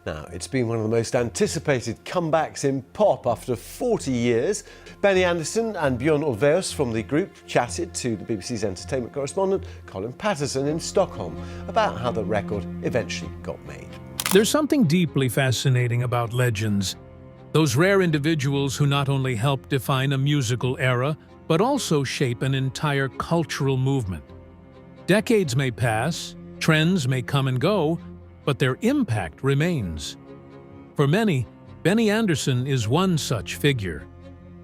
Now, it's been one of the most anticipated comebacks in pop after 40 years. Benny Andersson and Björn Ulvaeus from the group chatted to the BBC's entertainment correspondent Colin Patterson in Stockholm about how the record eventually got made. There's something deeply fascinating about legends. Those rare individuals who not only help define a musical era, but also shape an entire cultural movement. Decades may pass, trends may come and go, but their impact remains. For many, Benny Andersson is one such figure.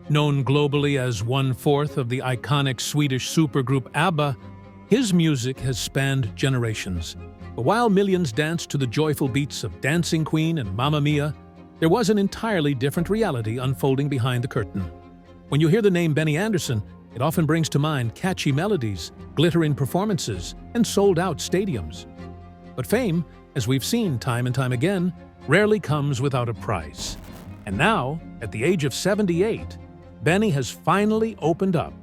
Known globally as one-fourth of the iconic Swedish supergroup ABBA, his music has spanned generations. But while millions danced to the joyful beats of Dancing Queen and Mamma Mia, there was an entirely different reality unfolding behind the curtain. When you hear the name Benny Andersson, it often brings to mind catchy melodies, glittering performances, and sold-out stadiums. But fame, as we've seen time and time again, rarely comes without a price. And now, at the age of 78, Benny has finally opened up,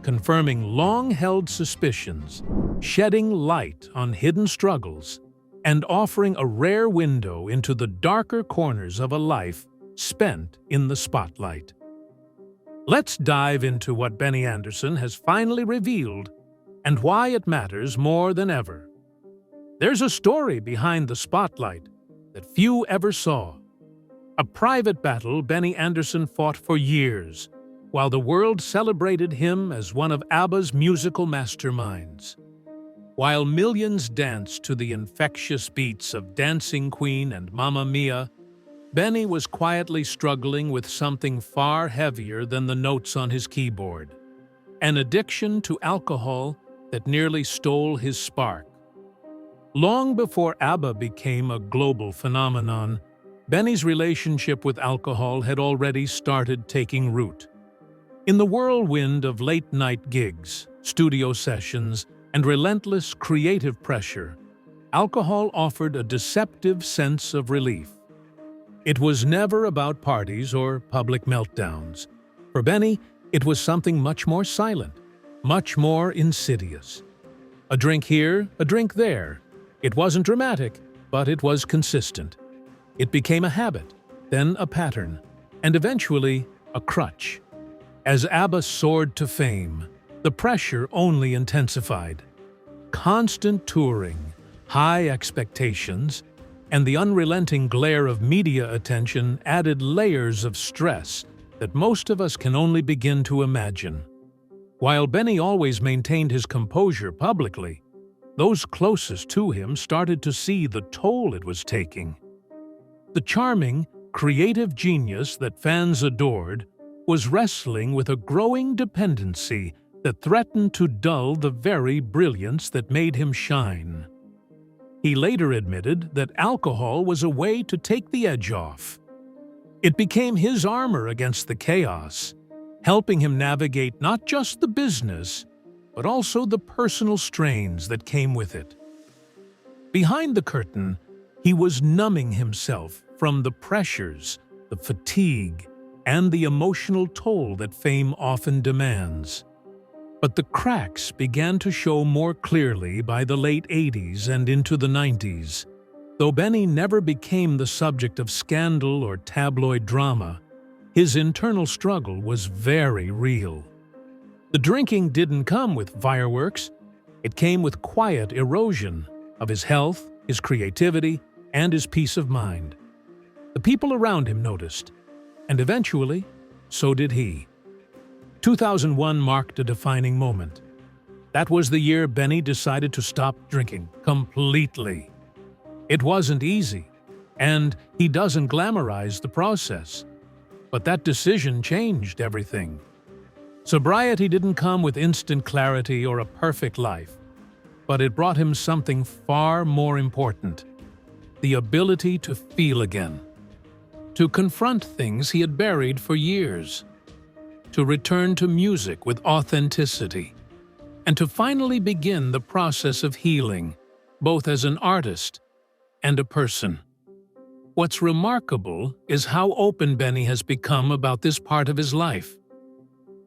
confirming long-held suspicions, shedding light on hidden struggles, and offering a rare window into the darker corners of a life spent in the spotlight. Let's dive into what Benny Andersson has finally revealed and why it matters more than ever. There's a story behind the spotlight that few ever saw. A private battle Benny Andersson fought for years, while the world celebrated him as one of ABBA's musical masterminds. While millions danced to the infectious beats of Dancing Queen and Mamma Mia, Benny was quietly struggling with something far heavier than the notes on his keyboard. An addiction to alcohol that nearly stole his spark. Long before ABBA became a global phenomenon, Benny's relationship with alcohol had already started taking root. In the whirlwind of late-night gigs, studio sessions, and relentless creative pressure, alcohol offered a deceptive sense of relief. It was never about parties or public meltdowns. For Benny, it was something much more silent, much more insidious. A drink here, a drink there. It wasn't dramatic, but it was consistent. It became a habit, then a pattern, and eventually a crutch. As ABBA soared to fame, the pressure only intensified. Constant touring, high expectations, and the unrelenting glare of media attention added layers of stress that most of us can only begin to imagine. While Benny always maintained his composure publicly, those closest to him started to see the toll it was taking. The charming, creative genius that fans adored was wrestling with a growing dependency that threatened to dull the very brilliance that made him shine. He later admitted that alcohol was a way to take the edge off. It became his armor against the chaos, helping him navigate not just the business, but also the personal strains that came with it. Behind the curtain, he was numbing himself from the pressures, the fatigue, and the emotional toll that fame often demands. But the cracks began to show more clearly by the late 80s and into the 90s. Though Benny never became the subject of scandal or tabloid drama, his internal struggle was very real. The drinking didn't come with fireworks. It came with quiet erosion of his health, his creativity, and his peace of mind. The people around him noticed, and eventually, so did he. 2001 marked a defining moment. That was the year Benny decided to stop drinking completely. It wasn't easy, and he doesn't glamorize the process. But that decision changed everything. Sobriety didn't come with instant clarity or a perfect life, but it brought him something far more important: the ability to feel again, to confront things he had buried for years, to return to music with authenticity, and to finally begin the process of healing, both as an artist and a person. What's remarkable is how open Benny has become about this part of his life.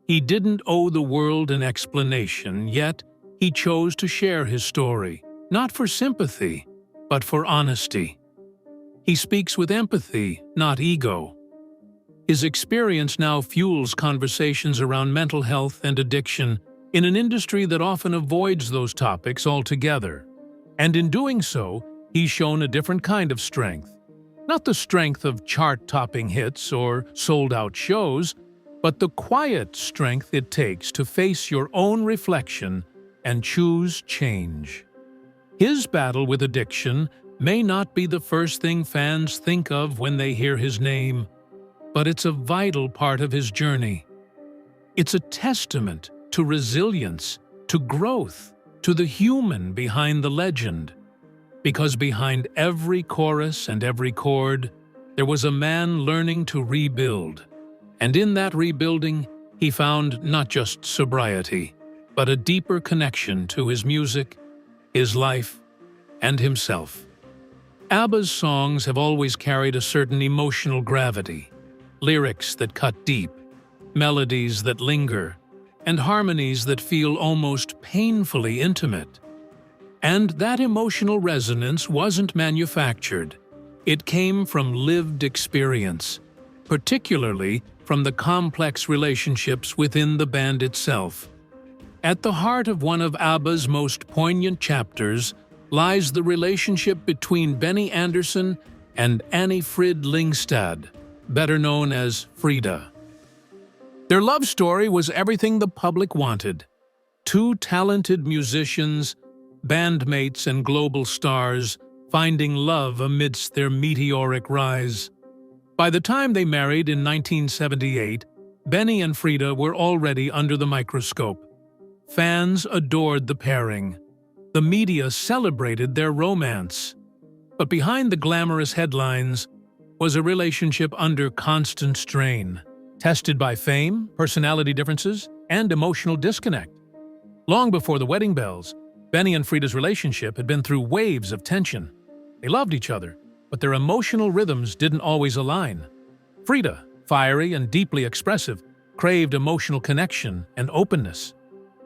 He didn't owe the world an explanation, yet he chose to share his story, not for sympathy, but for honesty. He speaks with empathy, not ego. His experience now fuels conversations around mental health and addiction in an industry that often avoids those topics altogether. And in doing so, he's shown a different kind of strength. Not the strength of chart-topping hits or sold-out shows, but the quiet strength it takes to face your own reflection and choose change. His battle with addiction may not be the first thing fans think of when they hear his name, but it's a vital part of his journey. It's a testament to resilience, to growth, to the human behind the legend. Because behind every chorus and every chord, there was a man learning to rebuild. And in that rebuilding, he found not just sobriety, but a deeper connection to his music, his life, and himself. ABBA's songs have always carried a certain emotional gravity, lyrics that cut deep, melodies that linger, and harmonies that feel almost painfully intimate. And that emotional resonance wasn't manufactured. It came from lived experience, particularly from the complex relationships within the band itself. At the heart of one of ABBA's most poignant chapters lies the relationship between Benny Andersson and Annie Frid Lyngstad, better known as Frida. Their love story was everything the public wanted. Two talented musicians, bandmates and global stars, finding love amidst their meteoric rise. By the time they married in 1978, Benny and Frida were already under the microscope. Fans adored the pairing. The media celebrated their romance. But behind the glamorous headlines was a relationship under constant strain, tested by fame, personality differences, and emotional disconnect. Long before the wedding bells, Benny and Frida's relationship had been through waves of tension. They loved each other, but their emotional rhythms didn't always align. Frida, fiery and deeply expressive, craved emotional connection and openness.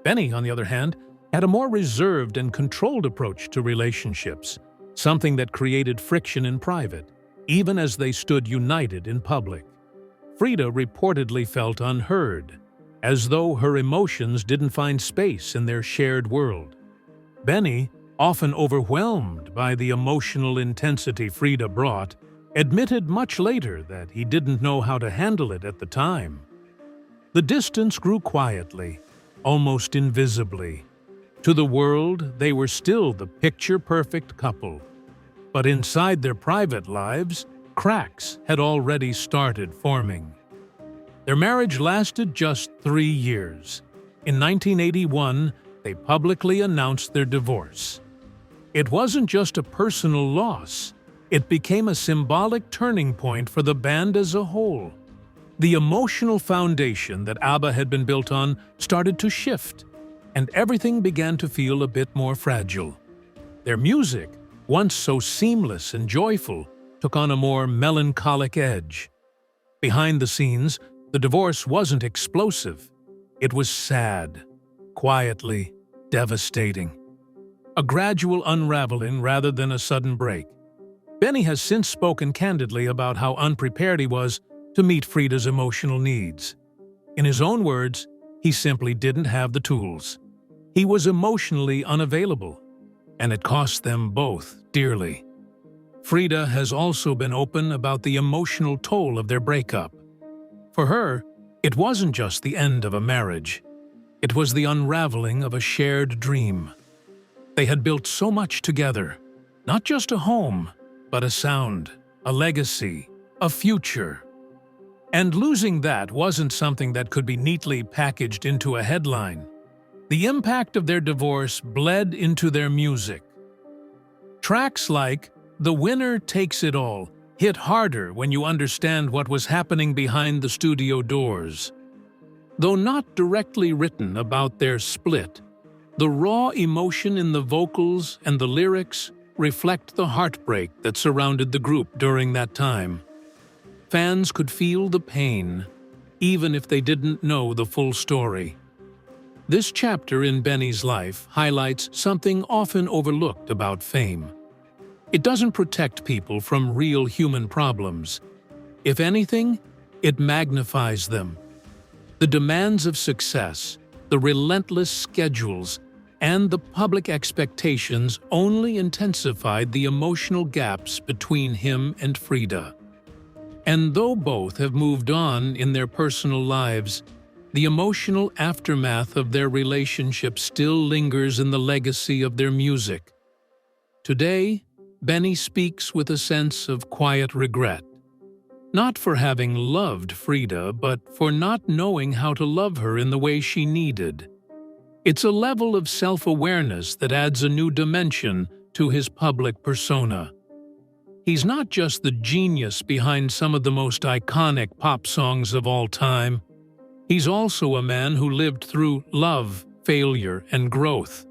Benny, on the other hand, had a more reserved and controlled approach to relationships, something that created friction in private, even as they stood united in public. Frida reportedly felt unheard, as though her emotions didn't find space in their shared world. Benny, often overwhelmed by the emotional intensity Frida brought, admitted much later that he didn't know how to handle it at the time. The distance grew quietly, almost invisibly. To the world, they were still the picture-perfect couple. But inside their private lives, cracks had already started forming. Their marriage lasted just 3 years. In 1981, they publicly announced their divorce. It wasn't just a personal loss. It became a symbolic turning point for the band as a whole. The emotional foundation that ABBA had been built on started to shift, and everything began to feel a bit more fragile. Their music, once so seamless and joyful, took on a more melancholic edge. Behind the scenes, the divorce wasn't explosive. It was sad, quietly devastating. A gradual unraveling rather than a sudden break. Benny has since spoken candidly about how unprepared he was to meet Frida's emotional needs. In his own words, he simply didn't have the tools. He was emotionally unavailable, and it cost them both dearly. Frida has also been open about the emotional toll of their breakup. For her, it wasn't just the end of a marriage. It was the unraveling of a shared dream. They had built so much together, not just a home, but a sound, a legacy, a future. And losing that wasn't something that could be neatly packaged into a headline. The impact of their divorce bled into their music. Tracks like "The Winner Takes It All" hit harder when you understand what was happening behind the studio doors. Though not directly written about their split, the raw emotion in the vocals and the lyrics reflect the heartbreak that surrounded the group during that time. Fans could feel the pain, even if they didn't know the full story. This chapter in Benny's life highlights something often overlooked about fame. It doesn't protect people from real human problems. If anything, it magnifies them. The demands of success, the relentless schedules, and the public expectations only intensified the emotional gaps between him and Frida. And though both have moved on in their personal lives, the emotional aftermath of their relationship still lingers in the legacy of their music. Today, Benny speaks with a sense of quiet regret. Not for having loved Frida, but for not knowing how to love her in the way she needed. It's a level of self-awareness that adds a new dimension to his public persona. He's not just the genius behind some of the most iconic pop songs of all time. He's also a man who lived through love, failure, and growth.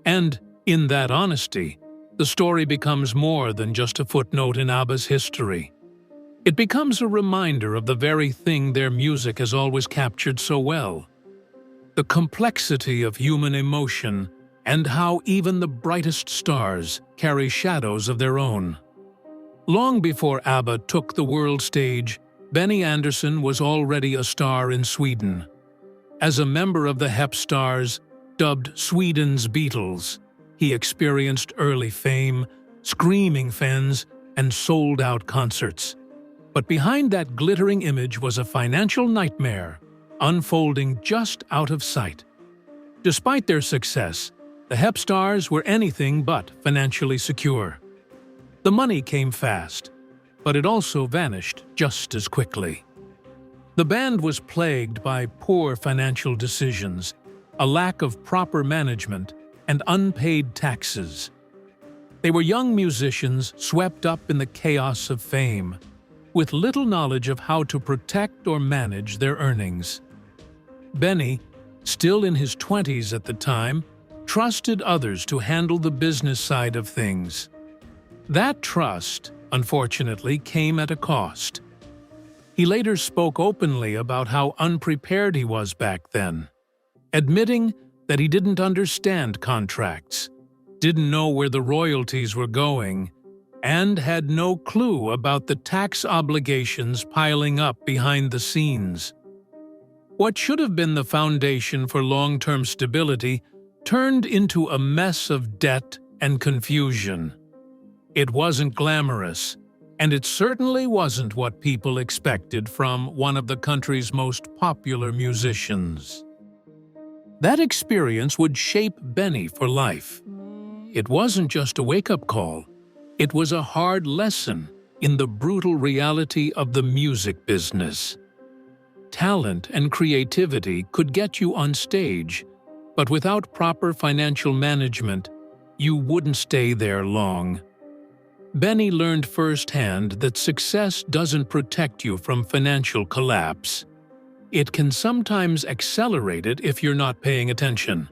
And, in that honesty, the story becomes more than just a footnote in ABBA's history. It becomes a reminder of the very thing their music has always captured so well: the complexity of human emotion and how even the brightest stars carry shadows of their own. Long before ABBA took the world stage, Benny Andersson was already a star in Sweden. As a member of the Hep Stars, dubbed Sweden's Beatles, he experienced early fame, screaming fans, and sold-out concerts. But behind that glittering image was a financial nightmare, unfolding just out of sight. Despite their success, the Hep Stars were anything but financially secure. The money came fast, but it also vanished just as quickly. The band was plagued by poor financial decisions, a lack of proper management, and unpaid taxes. They were young musicians swept up in the chaos of fame, with little knowledge of how to protect or manage their earnings. Benny, still in his 20s at the time, trusted others to handle the business side of things. That trust, unfortunately, came at a cost. He later spoke openly about how unprepared he was back then, admitting that he didn't understand contracts, didn't know where the royalties were going, and had no clue about the tax obligations piling up behind the scenes. What should have been the foundation for long-term stability turned into a mess of debt and confusion. It wasn't glamorous, and it certainly wasn't what people expected from one of the country's most popular musicians. That experience would shape Benny for life. It wasn't just a wake-up call. It was a hard lesson in the brutal reality of the music business. Talent and creativity could get you on stage, but without proper financial management, you wouldn't stay there long. Benny learned firsthand that success doesn't protect you from financial collapse. It can sometimes accelerate it if you're not paying attention.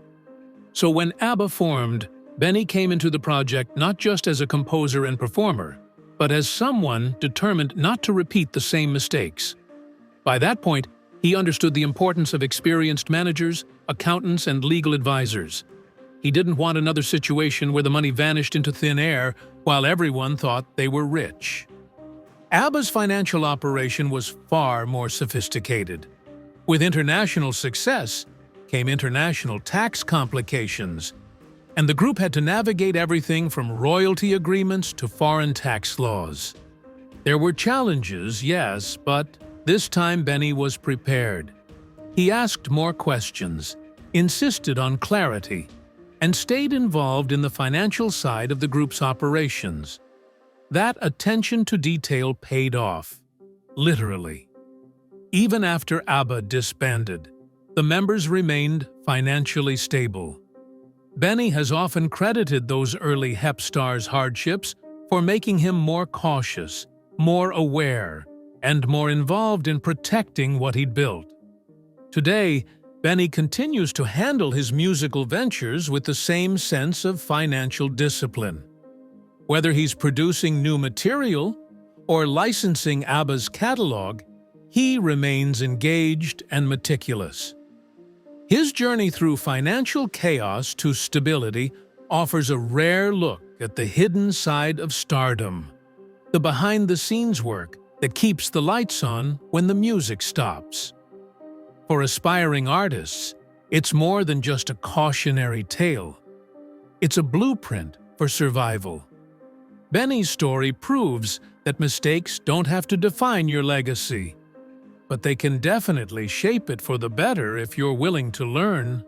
So when ABBA formed, Benny came into the project not just as a composer and performer, but as someone determined not to repeat the same mistakes. By that point, he understood the importance of experienced managers, accountants, and legal advisors. He didn't want another situation where the money vanished into thin air while everyone thought they were rich. ABBA's financial operation was far more sophisticated. With international success came international tax complications, and the group had to navigate everything from royalty agreements to foreign tax laws. There were challenges, yes, but this time Benny was prepared. He asked more questions, insisted on clarity, and stayed involved in the financial side of the group's operations. That attention to detail paid off, literally. Even after ABBA disbanded, the members remained financially stable. Benny has often credited those early Hep Stars' hardships for making him more cautious, more aware, and more involved in protecting what he'd built. Today, Benny continues to handle his musical ventures with the same sense of financial discipline. Whether he's producing new material or licensing ABBA's catalog, he remains engaged and meticulous. His journey through financial chaos to stability offers a rare look at the hidden side of stardom, the behind-the-scenes work that keeps the lights on when the music stops. For aspiring artists, it's more than just a cautionary tale. It's a blueprint for survival. Benny's story proves that mistakes don't have to define your legacy, but they can definitely shape it for the better if you're willing to learn.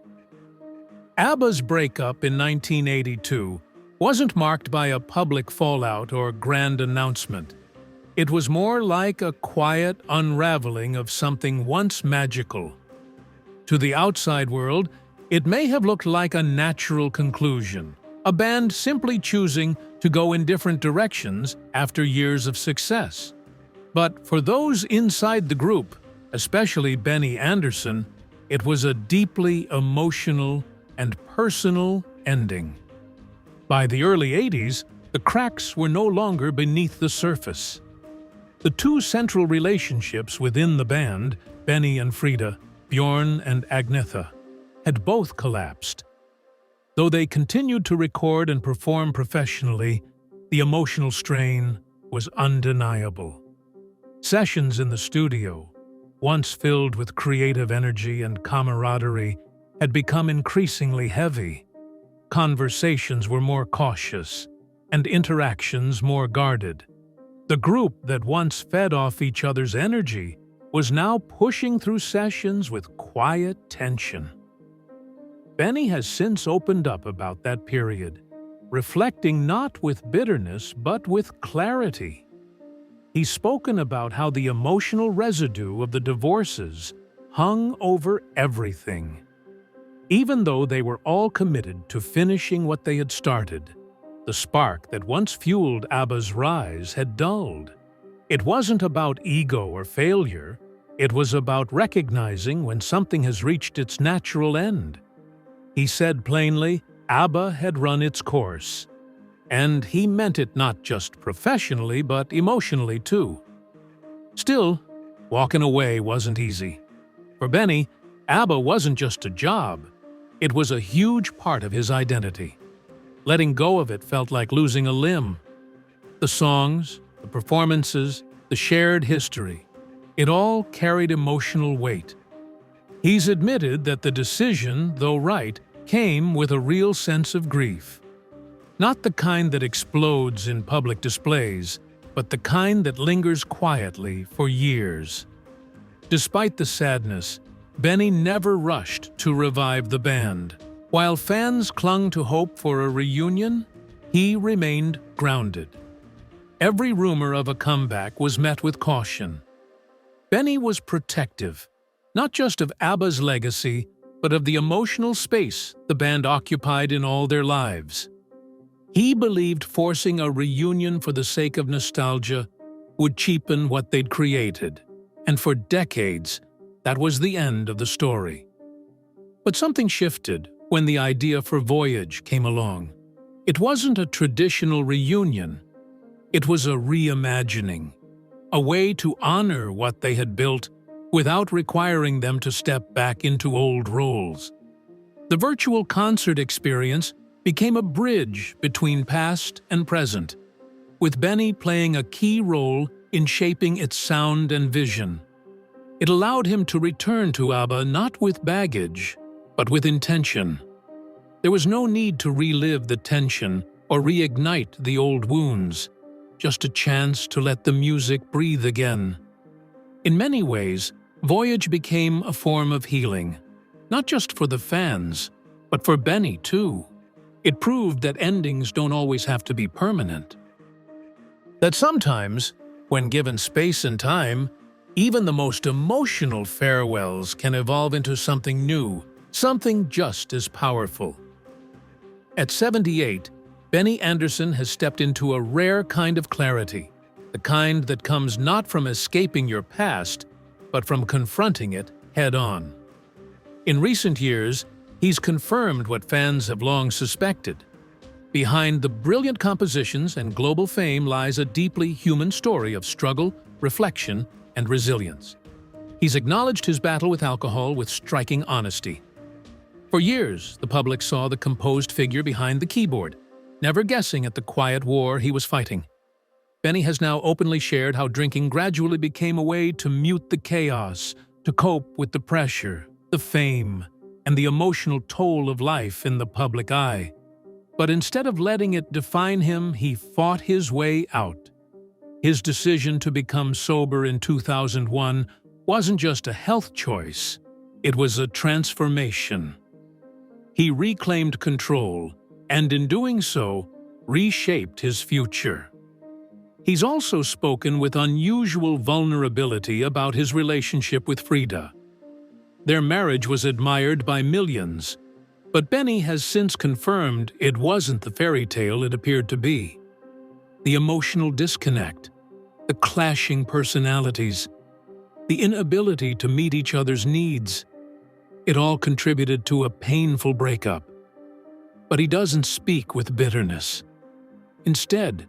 ABBA's breakup in 1982 wasn't marked by a public fallout or grand announcement. It was more like a quiet unraveling of something once magical. To the outside world, it may have looked like a natural conclusion, a band simply choosing to go in different directions after years of success. But for those inside the group, especially Benny Andersson, it was a deeply emotional and personal ending. By the early 80s, the cracks were no longer beneath the surface. The two central relationships within the band, Benny and Frida, Bjorn and Agnetha, had both collapsed. Though they continued to record and perform professionally, the emotional strain was undeniable. Sessions in the studio, once filled with creative energy and camaraderie, had become increasingly heavy. Conversations were more cautious, and interactions more guarded. The group that once fed off each other's energy was now pushing through sessions with quiet tension. Benny has since opened up about that period, reflecting not with bitterness but with clarity. He's spoken about how the emotional residue of the divorces hung over everything. Even though they were all committed to finishing what they had started, the spark that once fueled ABBA's rise had dulled. It wasn't about ego or failure, it was about recognizing when something has reached its natural end. He said plainly, ABBA had run its course. And he meant it not just professionally, but emotionally too. Still, walking away wasn't easy. For Benny, ABBA wasn't just a job. It was a huge part of his identity. Letting go of it felt like losing a limb. The songs, the performances, the shared history, it all carried emotional weight. He's admitted that the decision, though right, came with a real sense of grief. Not the kind that explodes in public displays, but the kind that lingers quietly for years. Despite the sadness, Benny never rushed to revive the band. While fans clung to hope for a reunion, he remained grounded. Every rumor of a comeback was met with caution. Benny was protective, not just of ABBA's legacy, but of the emotional space the band occupied in all their lives. He believed forcing a reunion for the sake of nostalgia would cheapen what they'd created, and for decades, that was the end of the story. But something shifted when the idea for Voyage came along. It wasn't a traditional reunion. It was a reimagining, a way to honor what they had built without requiring them to step back into old roles. The virtual concert experience became a bridge between past and present, with Benny playing a key role in shaping its sound and vision. It allowed him to return to ABBA not with baggage, but with intention. There was no need to relive the tension or reignite the old wounds, just a chance to let the music breathe again. In many ways, Voyage became a form of healing, not just for the fans, but for Benny too. It proved that endings don't always have to be permanent. That sometimes, when given space and time, even the most emotional farewells can evolve into something new, something just as powerful. At 78, Benny Andersson has stepped into a rare kind of clarity, the kind that comes not from escaping your past, but from confronting it head-on. In recent years, he's confirmed what fans have long suspected. Behind the brilliant compositions and global fame lies a deeply human story of struggle, reflection, and resilience. He's acknowledged his battle with alcohol with striking honesty. For years, the public saw the composed figure behind the keyboard, never guessing at the quiet war he was fighting. Benny has now openly shared how drinking gradually became a way to mute the chaos, to cope with the pressure, the fame, and the emotional toll of life in the public eye. But instead of letting it define him, he fought his way out. His decision to become sober in 2001 wasn't just a health choice, it was a transformation. He reclaimed control, and in doing so, reshaped his future. He's also spoken with unusual vulnerability about his relationship with Frida. Their marriage was admired by millions, but Benny has since confirmed it wasn't the fairy tale it appeared to be. The emotional disconnect, the clashing personalities, the inability to meet each other's needs, it all contributed to a painful breakup. But he doesn't speak with bitterness. Instead,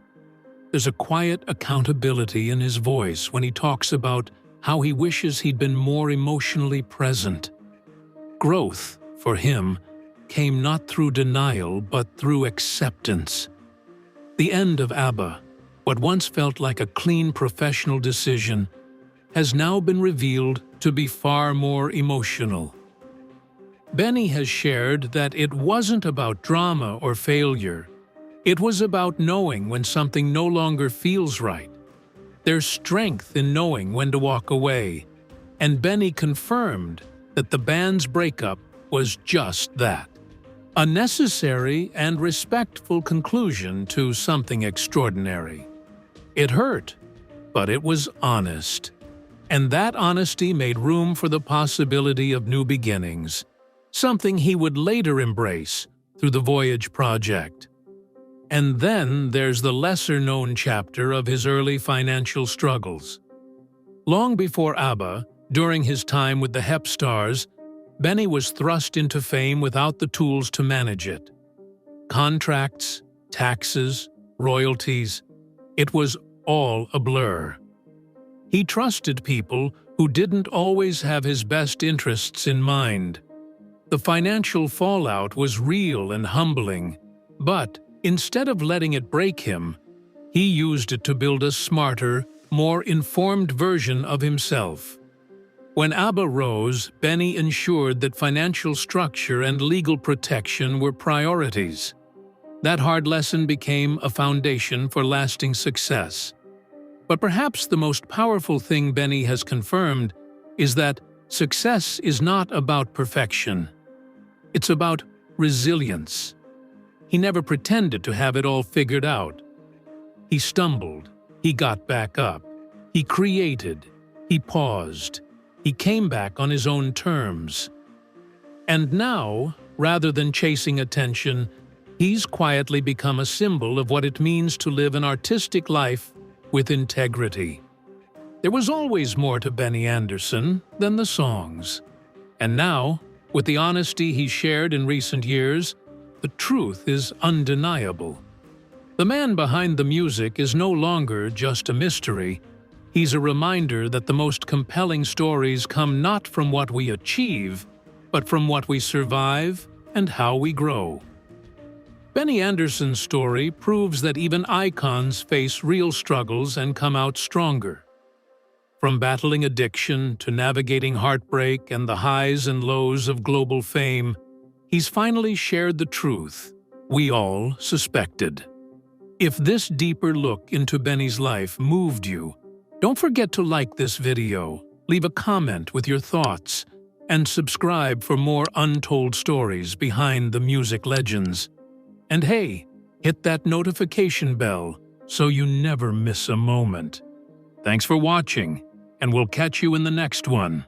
there's a quiet accountability in his voice when he talks about how he wishes he'd been more emotionally present. Growth, for him, came not through denial but through acceptance. The end of ABBA, what once felt like a clean professional decision, has now been revealed to be far more emotional. Benny has shared that it wasn't about drama or failure. It was about knowing when something no longer feels right. There's strength in knowing when to walk away, and Benny confirmed that the band's breakup was just that. A necessary and respectful conclusion to something extraordinary. It hurt, but it was honest. And that honesty made room for the possibility of new beginnings, something he would later embrace through the Voyage project. And then there's the lesser-known chapter of his early financial struggles. Long before ABBA, during his time with the Hep Stars, Benny was thrust into fame without the tools to manage it. Contracts, taxes, royalties, it was all a blur. He trusted people who didn't always have his best interests in mind. The financial fallout was real and humbling, but instead of letting it break him, he used it to build a smarter, more informed version of himself. When ABBA rose, Benny ensured that financial structure and legal protection were priorities. That hard lesson became a foundation for lasting success. But perhaps the most powerful thing Benny has confirmed is that success is not about perfection. It's about resilience. He never pretended to have it all figured out. He stumbled, he got back up, he created, he paused, he came back on his own terms. And now, rather than chasing attention, he's quietly become a symbol of what it means to live an artistic life with integrity. There was always more to Benny Andersson than the songs. And now, with the honesty he shared in recent years, the truth is undeniable. The man behind the music is no longer just a mystery. He's a reminder that the most compelling stories come not from what we achieve, but from what we survive and how we grow. Benny Andersson's story proves that even icons face real struggles and come out stronger. From battling addiction to navigating heartbreak and the highs and lows of global fame, he's finally shared the truth we all suspected. If this deeper look into Benny's life moved you, don't forget to like this video, leave a comment with your thoughts, and subscribe for more untold stories behind the music legends. And hey, hit that notification bell so you never miss a moment. Thanks for watching, and we'll catch you in the next one.